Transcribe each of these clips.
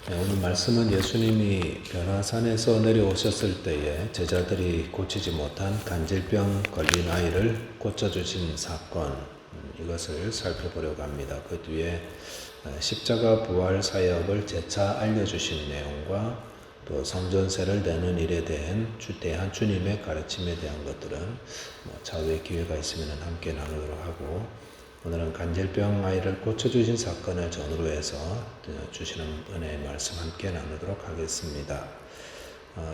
오늘 말씀은 예수님이 변화산에서 내려오셨을 때에 제자들이 고치지 못한 간질병 걸린 아이를 고쳐주신 사건, 이것을 살펴보려고 합니다. 그 뒤에 십자가 부활 사역을 재차 알려주신 내용과 또 성전세를 내는 일에 대한 주님의 가르침에 대한 것들은 차후에 기회가 있으면 함께 나누도록 하고, 오늘은 간질병 아이를 고쳐주신 사건을 전후로 해서 주시는 은혜의 말씀 함께 나누도록 하겠습니다.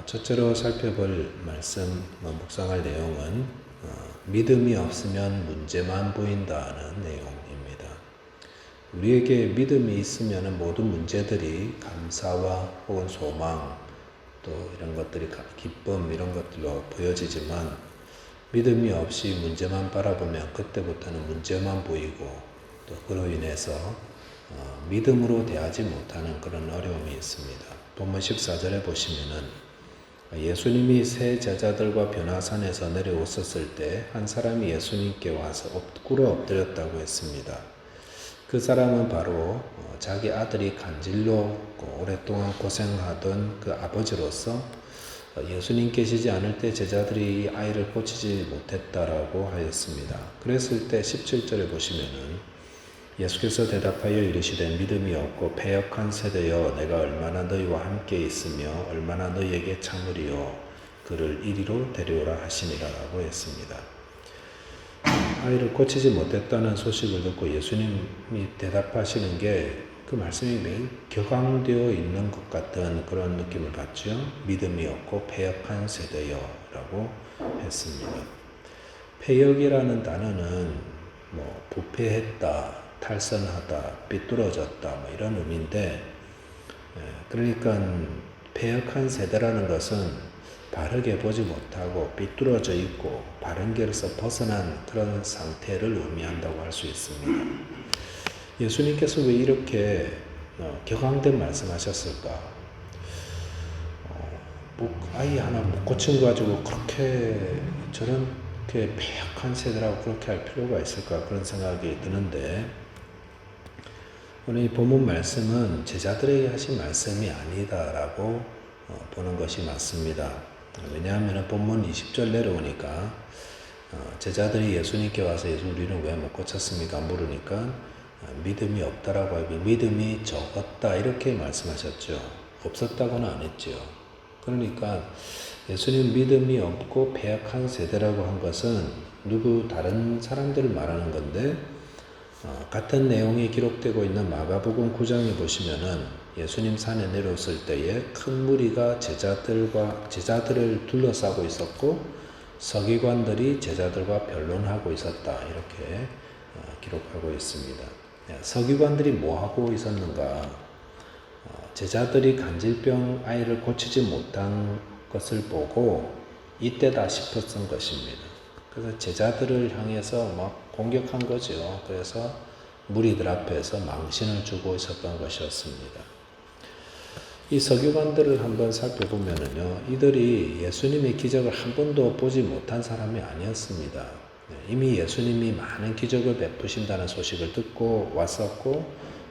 첫째로 살펴볼 말씀, 묵상할 내용은 믿음이 없으면 문제만 보인다는 내용입니다. 우리에게 믿음이 있으면 모든 문제들이 감사와 혹은 소망, 또 이런 것들이 기쁨, 이런 것들로 보여지지만, 믿음이 없이 문제만 바라보면 그때부터는 문제만 보이고, 또 그로 인해서 믿음으로 대하지 못하는 그런 어려움이 있습니다. 본문 14절에 보시면은 예수님이 세 제자들과 변화산에서 내려오셨을 때 한 사람이 예수님께 와서 꿇어 엎드렸다고 했습니다. 그 사람은 바로 자기 아들이 간질로 오랫동안 고생하던 그 아버지로서 예수님 계시지 않을 때 제자들이 아이를 고치지 못했다라고 하였습니다. 그랬을 때 17절에 보시면은 예수께서 대답하여 이르시되 믿음이 없고 패역한 세대여, 내가 얼마나 너희와 함께 있으며 얼마나 너희에게 참으리요, 그를 이리로 데려오라 하시니라라고 했습니다. 아이를 고치지 못했다는 소식을 듣고 예수님이 대답하시는 게 그 말씀이 매일 격앙되어 있는 것 같은 그런 느낌을 받죠. 믿음이 없고 패역한 세대여 라고 했습니다. 패역이라는 단어는 부패했다, 탈선하다, 삐뚤어졌다 이런 의미인데, 그러니까 패역한 세대라는 것은 바르게 보지 못하고 삐뚤어져 있고 바른 길에서 벗어난 그런 상태를 의미한다고 할 수 있습니다. 예수님께서 왜 이렇게 격앙된 말씀하셨을까? 아이 하나 못 고친 거 가지고 저렇게 패역한 세대라고 그렇게 할 필요가 있을까? 그런 생각이 드는데, 오늘 이 본문 말씀은 제자들에게 하신 말씀이 아니다라고 보는 것이 맞습니다. 왜냐하면 본문 20절 내려오니까 제자들이 예수님께 와서 우리는 왜 못 고쳤습니까? 물으니까 믿음이 없다라고 하고 믿음이 적었다 이렇게 말씀하셨죠. 없었다고는 안 했죠. 그러니까 예수님 믿음이 없고 패역한 세대라고 한 것은 다른 사람들을 말하는 건데, 같은 내용이 기록되고 있는 마가복음 9장에 보시면은 예수님 산에 내려왔을 때에 큰 무리가 제자들을 둘러싸고 있었고, 서기관들이 제자들과 변론하고 있었다 이렇게 기록하고 있습니다. 서기관들이 뭐 하고 있었는가? 제자들이 간질병 아이를 고치지 못한 것을 보고 이때다 싶었던 것입니다. 그래서 제자들을 향해서 막 공격한 거죠. 그래서 무리들 앞에서 망신을 주고 있었던 것이었습니다. 이 서기관들을 한번 살펴보면요, 이들이 예수님의 기적을 한 번도 보지 못한 사람이 아니었습니다. 이미 예수님이 많은 기적을 베푸신다는 소식을 듣고 왔었고,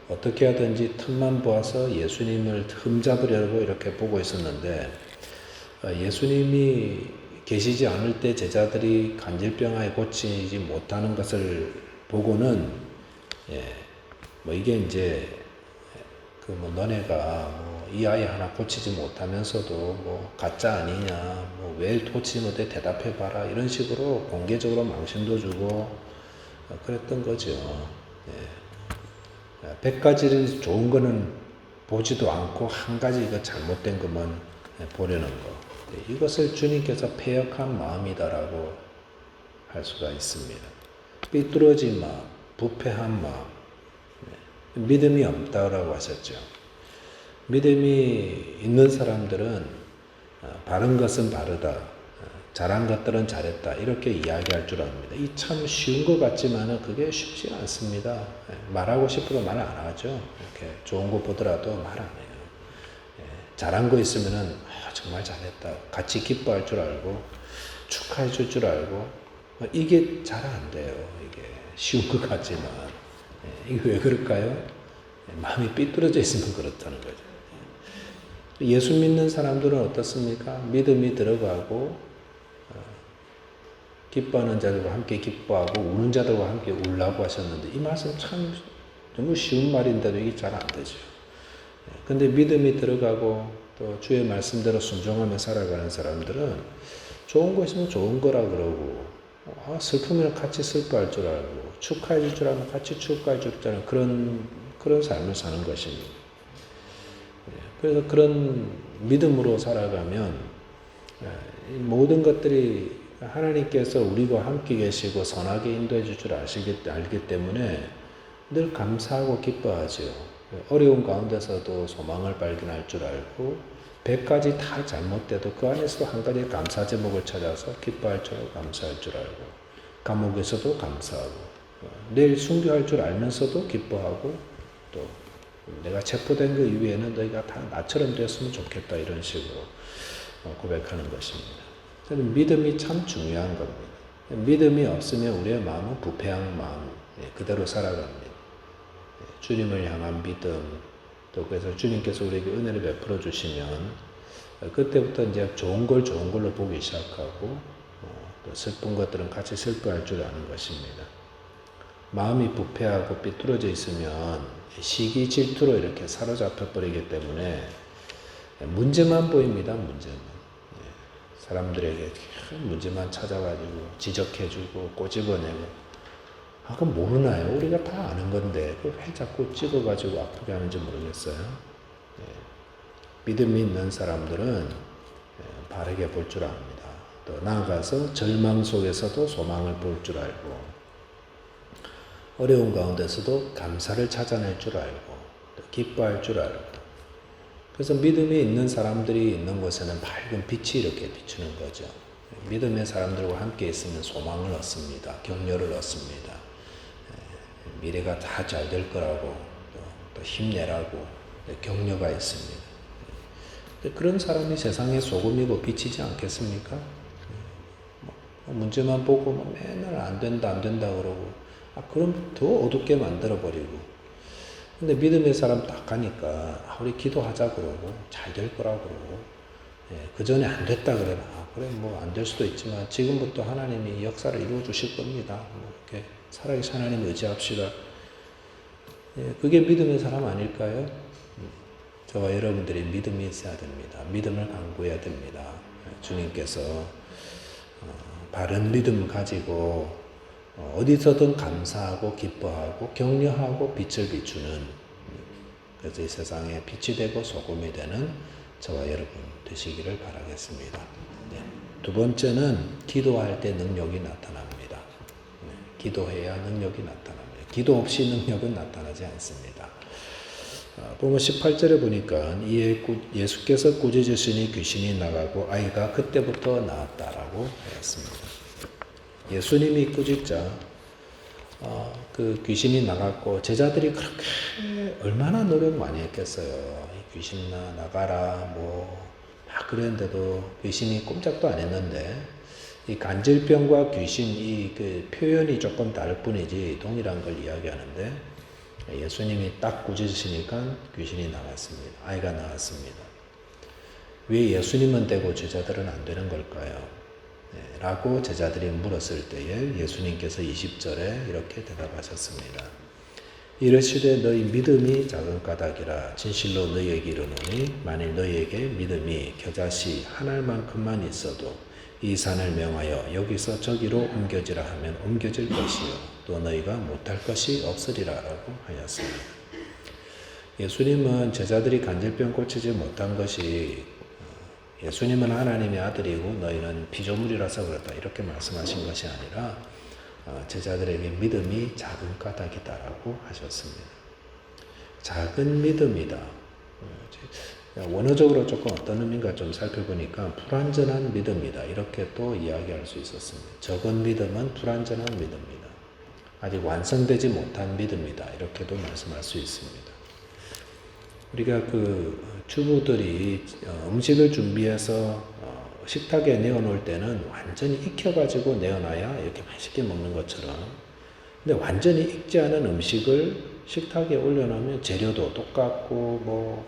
어떻게 하든지 틈만 보아서 예수님을 흠잡으려고 이렇게 보고 있었는데, 예수님이 계시지 않을 때 제자들이 간질병아에 고치지 못하는 것을 보고는 이게 이제 너네가 이 아이 하나 고치지 못하면서도 가짜 아니냐, 왜 고치지 못해 대답해봐라, 이런 식으로 공개적으로 망신도 주고 그랬던 거죠. 100가지 좋은 거는 보지도 않고 한 가지 이거 잘못된 것만 보려는 거, 이것을 주님께서 패역한 마음이다라고 할 수가 있습니다. 삐뚤어진 마음, 부패한 마음, 믿음이 없다라고 하셨죠. 믿음이 있는 사람들은 바른 것은 바르다, 잘한 것들은 잘했다 이렇게 이야기할 줄 압니다. 이 참 쉬운 것 같지만 그게 쉽지 않습니다. 말하고 싶어도 말 안 하죠. 이렇게 좋은 거 보더라도 말 안 해요. 잘한 거 있으면 정말 잘했다, 같이 기뻐할 줄 알고 축하해 줄 줄 알고, 이게 잘 안 돼요. 이게 쉬운 것 같지만 이게 왜 그럴까요? 마음이 삐뚤어져 있으면 그렇다는 거죠. 예수 믿는 사람들은 어떻습니까? 믿음이 들어가고 기뻐하는 자들과 함께 기뻐하고 우는 자들과 함께 울라고 하셨는데 이 말씀 참 너무 쉬운 말인데도 이게 잘 안 되죠. 근데 믿음이 들어가고 또 주의 말씀대로 순종하며 살아가는 사람들은 좋은 거 있으면 좋은 거라 그러고 슬프면 같이 슬퍼할 줄 알고 축하해 줄 알면 같이 축하해 줄 줄 아는 그런 삶을 사는 것입니다. 그래서 그런 믿음으로 살아가면 모든 것들이 하나님께서 우리와 함께 계시고 선하게 인도해 줄 줄 알기 때문에 늘 감사하고 기뻐하죠. 어려운 가운데서도 소망을 발견할 줄 알고 100가지 다 잘못돼도 그 안에서도 한 가지 감사 제목을 찾아서 기뻐할 줄 알고 감사할 줄 알고 감옥에서도 감사하고 내일 순교할 줄 알면서도 기뻐하고 또 내가 체포된 그 이후에는 너희가 다 나처럼 되었으면 좋겠다 이런 식으로 고백하는 것입니다. 저는 믿음이 참 중요한 겁니다. 믿음이 없으면 우리의 마음은 부패한 마음 그대로 살아갑니다. 주님을 향한 믿음 또 그래서 주님께서 우리에게 은혜를 베풀어 주시면 그때부터 이제 좋은 걸 좋은 걸로 보기 시작하고 또 슬픈 것들은 같이 슬퍼할 줄 아는 것입니다. 마음이 부패하고 삐뚤어져 있으면 시기 질투로 이렇게 사로잡혀 버리기 때문에 문제만 보입니다. 문제만. 사람들에게 문제만 찾아가지고 지적해주고 꼬집어내고 그건 모르나요? 우리가 다 아는 건데 왜 자꾸 찍어가지고 아프게 하는지 모르겠어요. 믿음이 있는 사람들은 바르게 볼 줄 압니다. 또 나아가서 절망 속에서도 소망을 볼 줄 알고 어려운 가운데서도 감사를 찾아낼 줄 알고 또 기뻐할 줄 알고 그래서 믿음이 있는 사람들이 있는 곳에는 밝은 빛이 이렇게 비추는 거죠. 믿음의 사람들과 함께 있으면 소망을 얻습니다. 격려를 얻습니다. 미래가 다 잘 될 거라고 또 힘내라고 격려가 있습니다. 그런 사람이 세상의 소금이고 빛이지 않겠습니까? 문제만 보고 맨날 안 된다 그러고 그럼 더 어둡게 만들어버리고 근데 믿음의 사람 딱 가니까 우리 기도하자 그러고 잘 될 거라 그러고 그 전에 안 됐다 그래라 그래 뭐 안 될 수도 있지만 지금부터 하나님이 역사를 이루어 주실 겁니다. 이렇게 살아계신 하나님 의지합시다. 그게 믿음의 사람 아닐까요? 저와 여러분들이 믿음이 있어야 됩니다. 믿음을 강구해야 됩니다. 주님께서 바른 믿음 가지고 어디서든 감사하고 기뻐하고 격려하고 빛을 비추는 그래서 이 세상에 빛이 되고 소금이 되는 저와 여러분 되시기를 바라겠습니다. 두 번째는 기도할 때 능력이 나타납니다. 기도해야 능력이 나타납니다. 기도 없이 능력은 나타나지 않습니다. 보면 18절에 보니까 예수께서 꾸짖으시니 귀신이 나가고 아이가 그때부터 나았다라고 했습니다. 예수님이 꾸짖자 그 귀신이 나갔고 제자들이 그렇게 얼마나 노력 많이 했겠어요. 귀신 나가라 막 그랬는데도 귀신이 꼼짝도 안 했는데 이 간질병과 귀신 그 표현이 조금 다를 뿐이지 동일한 걸 이야기하는데 예수님이 딱 꾸짖으시니까 귀신이 나갔습니다. 아이가 나왔습니다. 왜 예수님은 되고 제자들은 안 되는 걸까요? 라고 제자들이 물었을 때에 예수님께서 20절에 이렇게 대답하셨습니다. 이르시되 너희 믿음이 작은 까닭이라 진실로 너희에게 이르노니 만일 너희에게 믿음이 겨자씨 한 알만큼만 있어도 이 산을 명하여 여기서 저기로 옮겨지라 하면 옮겨질 것이요 또 너희가 못할 것이 없으리라 라고 하였습니다. 예수님은 제자들이 간질병 고치지 못한 것이 예수님은 하나님의 아들이고 너희는 피조물이라서 그렇다 이렇게 말씀하신 것이 아니라 제자들에게 믿음이 작은 까닭이다라고 하셨습니다. 작은 믿음이다. 원어적으로 조금 어떤 의미인가 좀 살펴보니까 불완전한 믿음이다 이렇게 또 이야기할 수 있었습니다. 적은 믿음은 불완전한 믿음이다. 아직 완성되지 못한 믿음이다 이렇게도 말씀할 수 있습니다. 우리가 주부들이 음식을 준비해서 식탁에 내어놓을 때는 완전히 익혀가지고 내어놔야 이렇게 맛있게 먹는 것처럼 근데 완전히 익지 않은 음식을 식탁에 올려놓으면 재료도 똑같고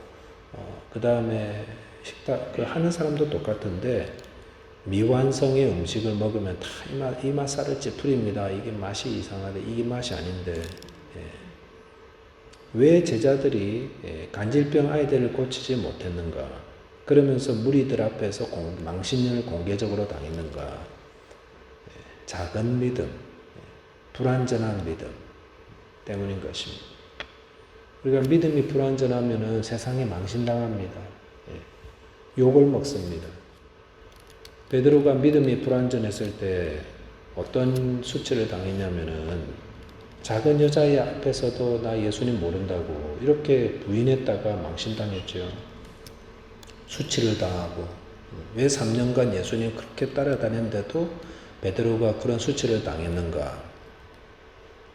그 다음에 식탁 그 하는 사람도 똑같은데 미완성의 음식을 먹으면 다 이맛살을 찌푸립니다. 이게 맛이 이상하대. 이게 맛이 아닌데 왜 제자들이 간질병 아이들을 고치지 못했는가? 그러면서 무리들 앞에서 망신을 공개적으로 당했는가? 작은 믿음, 불완전한 믿음 때문인 것입니다. 우리가 믿음이 불완전하면 세상에 망신당합니다. 욕을 먹습니다. 베드로가 믿음이 불완전했을 때 어떤 수치를 당했냐면은 작은 여자의 앞에서도 나 예수님 모른다고 이렇게 부인했다가 망신당했죠. 수치를 당하고 왜 3년간 예수님 그렇게 따라다녔는데도 베드로가 그런 수치를 당했는가?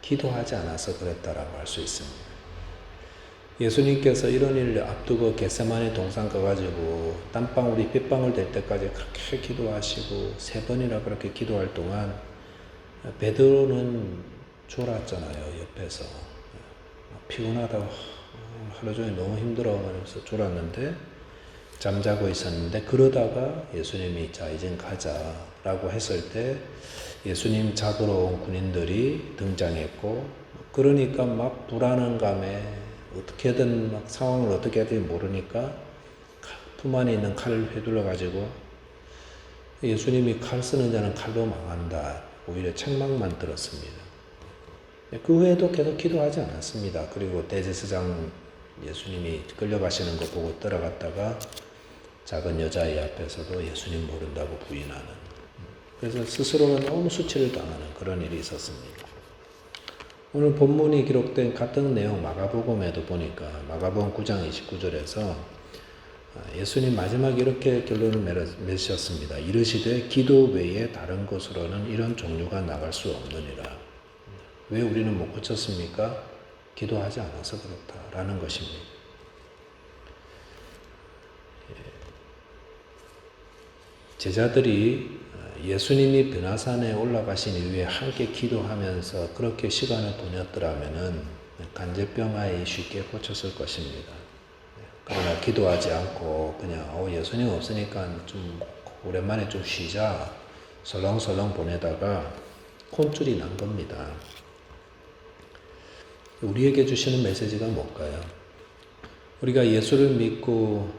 기도하지 않아서 그랬다라고 할 수 있습니다. 예수님께서 이런 일을 앞두고 겟세마네 동산 가가지고 땀방울이 핏방울 될 때까지 그렇게 기도하시고 3번이나 그렇게 기도할 동안 베드로는 졸았잖아요. 옆에서 피곤하다고 하루 종일 너무 힘들어 하면서 졸았는데 잠자고 있었는데 그러다가 예수님이 자 이젠 가자라고 했을 때 예수님 잡으러 온 군인들이 등장했고 그러니까 막 불안한 감에 어떻게든 막 상황을 어떻게 해야 될지 모르니까 품 안에 있는 칼을 휘둘러 가지고 예수님이 칼 쓰는 자는 칼로 망한다. 오히려 책망만 들었습니다. 그 후에도 계속 기도하지 않았습니다. 그리고 대제사장 예수님이 끌려가시는 거 보고 따라갔다가 작은 여자의 앞에서도 예수님 모른다고 부인하는 그래서 스스로는 너무 수치를 당하는 그런 일이 있었습니다. 오늘 본문이 기록된 같은 내용 마가복음에도 보니까 마가복음 9장 29절에서 예수님 마지막에 이렇게 결론을 맺으셨습니다. 이르시되 기도 외에 다른 곳으로는 이런 종류가 나갈 수 없느니라. 왜 우리는 못 고쳤습니까? 기도하지 않아서 그렇다라는 것입니다. 제자들이 예수님이 변화산에 올라가신 이후에 함께 기도하면서 그렇게 시간을 보냈더라면은 간질병 아이 쉽게 고쳤을 것입니다. 그러나 기도하지 않고 그냥 예수님 없으니까 좀 오랜만에 좀 쉬자 설렁설렁 보내다가 혼쭐이 난 겁니다. 우리에게 주시는 메시지가 뭘까요? 우리가 예수를 믿고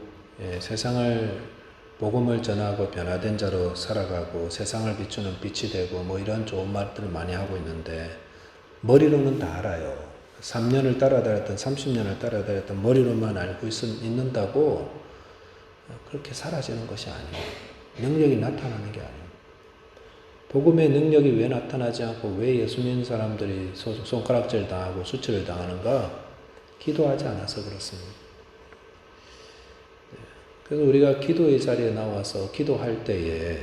세상을 복음을 전하고 변화된 자로 살아가고 세상을 비추는 빛이 되고 뭐 이런 좋은 말들을 많이 하고 있는데 머리로는 다 알아요. 3년을 따라다녔던 30년을 따라다녔던 머리로만 알고 있는다고 그렇게 사라지는 것이 아니에요. 능력이 나타나는 게 아니에요. 복음의 능력이 왜 나타나지 않고 왜 예수 믿는 사람들이 손가락질 당하고 수치를 당하는가? 기도하지 않아서 그렇습니다. 그래서 우리가 기도의 자리에 나와서 기도할 때에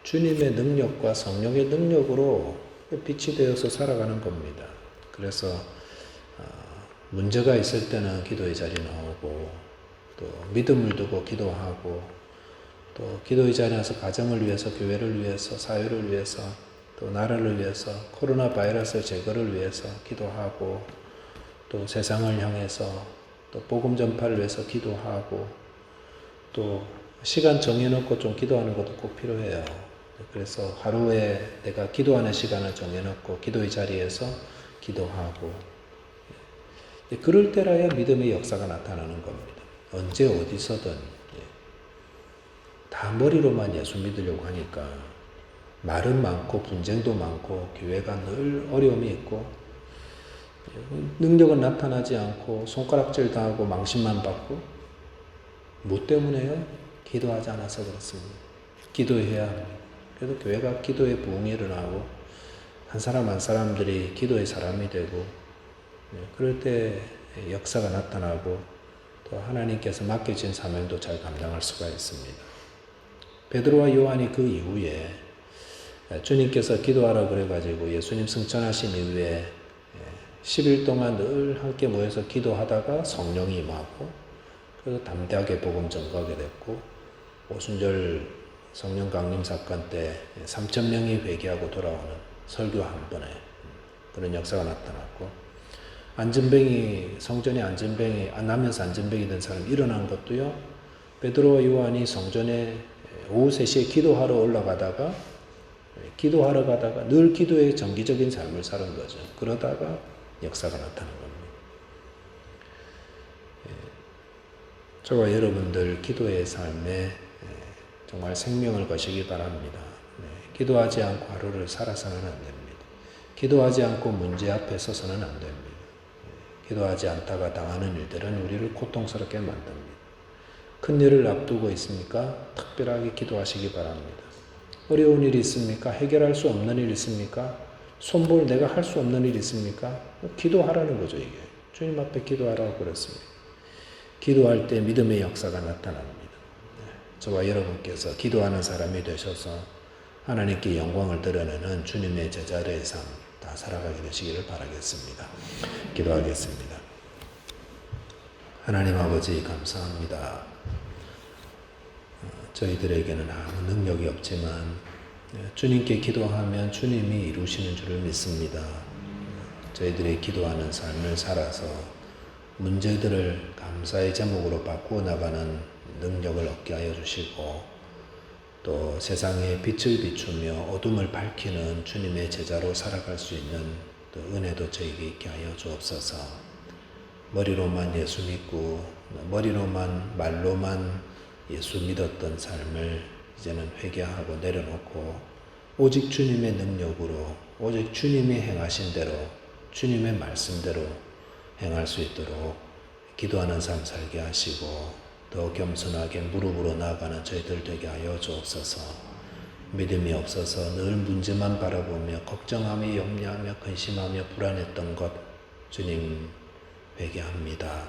주님의 능력과 성령의 능력으로 빛이 되어서 살아가는 겁니다. 그래서 문제가 있을 때는 기도의 자리에 나오고 또 믿음을 두고 기도하고 또 기도의 자리에 나서 가정을 위해서 교회를 위해서 사회를 위해서 또 나라를 위해서 코로나 바이러스 제거를 위해서 기도하고 또 세상을 향해서 또 복음 전파를 위해서 기도하고 또 시간 정해놓고 좀 기도하는 것도 꼭 필요해요. 그래서 하루에 내가 기도하는 시간을 정해놓고 기도의 자리에서 기도하고 그럴 때라야 믿음의 역사가 나타나는 겁니다. 언제 어디서든 다 머리로만 예수 믿으려고 하니까 말은 많고 분쟁도 많고 교회가 늘 어려움이 있고 능력은 나타나지 않고 손가락질 당하고 망신만 받고 뭐 때문에요? 기도하지 않아서 그렇습니다. 기도해야 합니다. 그래서 교회가 기도의 부흥이 일어나고 한 사람 한 사람들이 기도의 사람이 되고 그럴 때 역사가 나타나고 또 하나님께서 맡겨진 사명도 잘 감당할 수가 있습니다. 베드로와 요한이 그 이후에 주님께서 기도하라 그래가지고 예수님 승천하신 이후에 10일 동안 늘 함께 모여서 기도하다가 성령이 임하고 그래서 담대하게 복음 전거하게 됐고 오순절 성령 강림 사건 때 3,000명이 회개하고 돌아오는 설교 한 번에 그런 역사가 나타났고 안전뱅이 성전에 안전뱅이 나면서 안전뱅이 된 사람 일어난 것도요. 베드로와 요한이 성전에 오후 3시에 기도하러 올라가다가 늘 기도의 정기적인 삶을 사는 거죠. 그러다가 역사가 나타난 겁니다. 저와 여러분들 기도의 삶에 정말 생명을 거시기 바랍니다. 기도하지 않고 하루를 살아서는 안 됩니다. 기도하지 않고 문제 앞에 서서는 안 됩니다. 기도하지 않다가 당하는 일들은 우리를 고통스럽게 만듭니다. 큰 일을 앞두고 있습니까? 특별하게 기도하시기 바랍니다. 어려운 일이 있습니까? 해결할 수 없는 일이 있습니까? 손볼 내가 할 수 없는 일이 있습니까? 기도하라는 거죠, 이게. 주님 앞에 기도하라고 그랬습니다. 기도할 때 믿음의 역사가 나타납니다. 저와 여러분께서 기도하는 사람이 되셔서 하나님께 영광을 드러내는 주님의 제자의 삶 다 살아가게 되시기를 바라겠습니다. 기도하겠습니다. 하나님 아버지 감사합니다. 저희들에게는 아무 능력이 없지만 주님께 기도하면 주님이 이루시는 줄을 믿습니다. 저희들이 기도하는 삶을 살아서 문제들을 감사의 제목으로 바꾸어 나가는 능력을 얻게 하여 주시고 또 세상에 빛을 비추며 어둠을 밝히는 주님의 제자로 살아갈 수 있는 또 은혜도 저에게 있게 하여 주옵소서. 머리로만 예수 믿고 머리로만 말로만 예수 믿었던 삶을 이제는 회개하고 내려놓고 오직 주님의 능력으로 오직 주님이 행하신 대로 주님의 말씀대로 행할 수 있도록 기도하는 삶 살게 하시고 더 겸손하게 무릎으로 나아가는 저희들 되게 하여 주옵소서. 믿음이 없어서 늘 문제만 바라보며 걱정하며 염려하며 근심하며 불안했던 것 주님 회개합니다.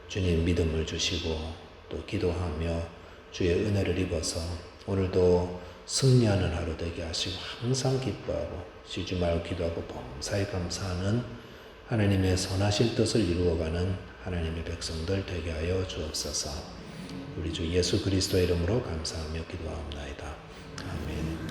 주님 믿음을 주시고 또 기도하며 주의 은혜를 입어서 오늘도 승리하는 하루 되게 하시고 항상 기뻐하고 쉬지 말고 기도하고 범사에 감사하는 하나님의 선하신 뜻을 이루어가는 하나님의 백성들 되게 하여 주옵소서. 우리 주 예수 그리스도의 이름으로 감사하며 기도하옵나이다. 아멘.